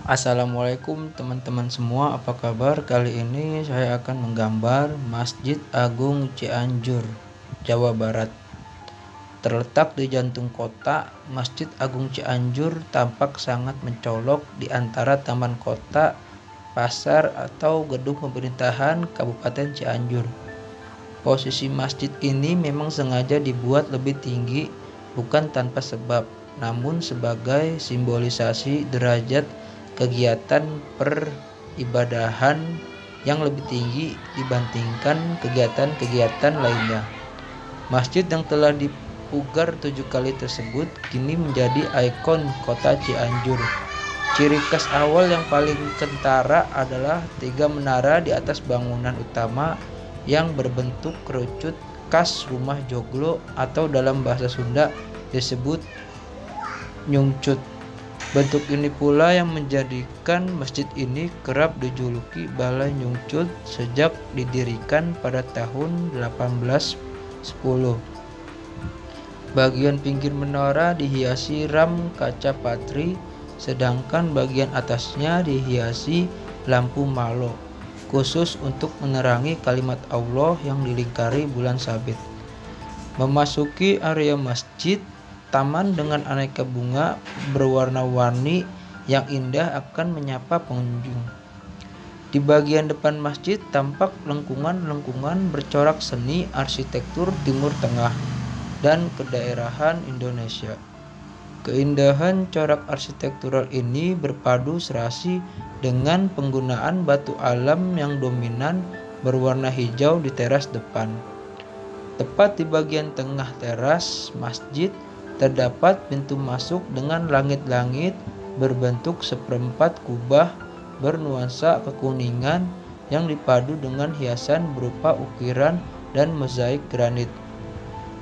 Assalamualaikum teman-teman semua, apa kabar? Kali ini saya akan menggambar Masjid Agung Cianjur, Jawa Barat. Terletak di jantung kota, Masjid Agung Cianjur tampak sangat mencolok di antara taman kota, pasar, atau gedung pemerintahan Kabupaten Cianjur. Posisi masjid ini memang sengaja dibuat lebih tinggi, bukan tanpa sebab, namun sebagai simbolisasi derajat kegiatan peribadahan yang lebih tinggi dibandingkan kegiatan-kegiatan lainnya. Masjid yang telah dipugar 7 kali tersebut kini menjadi ikon kota Cianjur. Ciri khas awal yang paling kentara adalah 3 menara di atas bangunan utama yang berbentuk kerucut khas rumah joglo atau dalam bahasa Sunda disebut nyungcut. Bentuk ini pula yang menjadikan masjid ini kerap dijuluki Balai Nyungcut sejak didirikan pada tahun 1810. Bagian pinggir menara dihiasi ram kaca patri, sedangkan bagian atasnya dihiasi lampu malo, khusus untuk menerangi kalimat Allah yang dilingkari bulan sabit. Memasuki area masjid, taman dengan aneka bunga berwarna-warni yang indah akan menyapa pengunjung. Di bagian depan masjid tampak lengkungan-lengkungan bercorak seni arsitektur Timur Tengah dan kedaerahan Indonesia. Keindahan corak arsitektural ini berpadu serasi dengan penggunaan batu alam yang dominan berwarna hijau di teras depan. Tepat di bagian tengah teras masjid terdapat pintu masuk dengan langit-langit berbentuk seperempat kubah bernuansa kekuningan yang dipadu dengan hiasan berupa ukiran dan mozaik granit,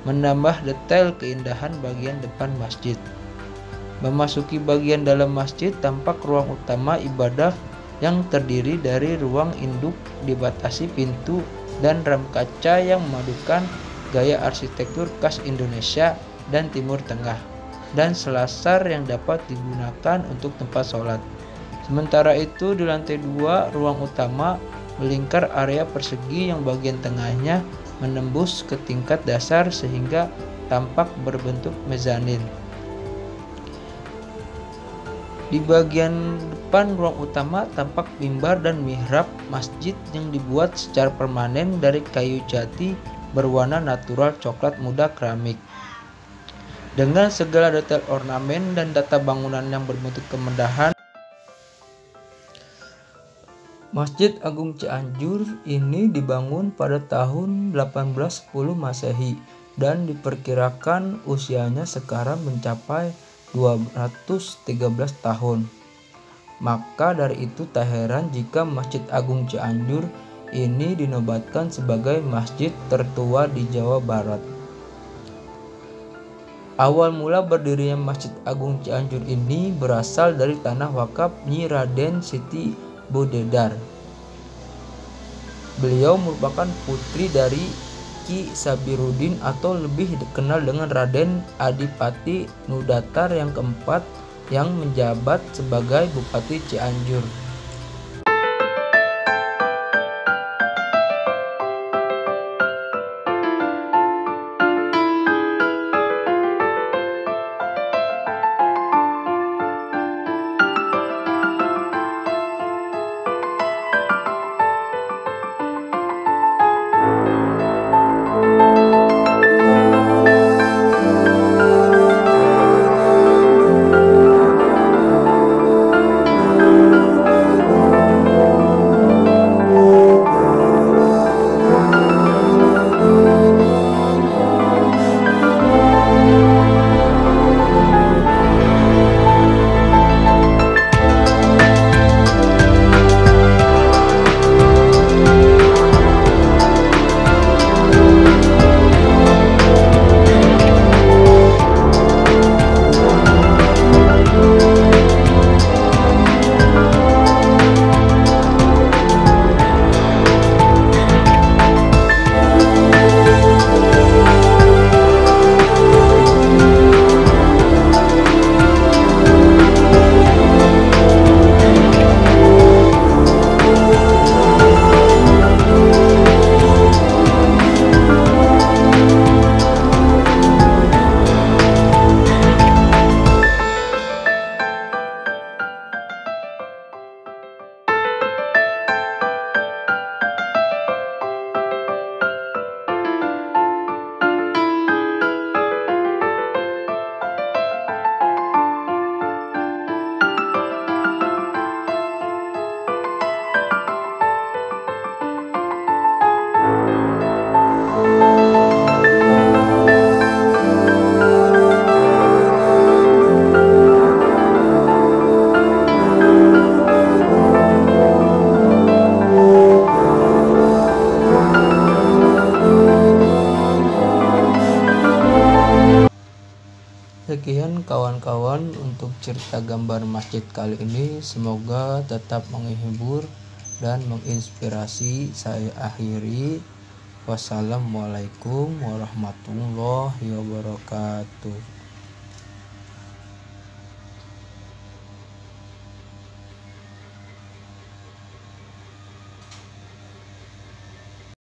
menambah detail keindahan bagian depan masjid. Memasuki bagian dalam masjid tampak ruang utama ibadah yang terdiri dari ruang induk dibatasi pintu dan ram kaca yang memadukan gaya arsitektur khas Indonesia dan Timur Tengah, dan selasar yang dapat digunakan untuk tempat sholat. Sementara itu di lantai 2 ruang utama melingkar area persegi yang bagian tengahnya menembus ke tingkat dasar sehingga tampak berbentuk mezanin. Di bagian depan ruang utama tampak mimbar dan mihrab masjid yang dibuat secara permanen dari kayu jati berwarna natural coklat muda keramik. Dengan segala detail ornamen dan tata bangunan yang berbentuk kemegahan, Masjid Agung Cianjur ini dibangun pada tahun 1810 Masehi dan diperkirakan usianya sekarang mencapai 213 tahun. Maka dari itu tak heran jika Masjid Agung Cianjur ini dinobatkan sebagai masjid tertua di Jawa Barat. Awal mula berdirinya Masjid Agung Cianjur ini berasal dari tanah wakaf Nyi Raden Siti Bodedar. Beliau merupakan putri dari Ki Sabiruddin atau lebih dikenal dengan Raden Adipati Nudatar yang keempat yang menjabat sebagai Bupati Cianjur. Sekian kawan-kawan untuk cerita gambar masjid kali ini, semoga tetap menghibur dan menginspirasi. Saya akhiri. Wassalamualaikum warahmatullahi wabarakatuh.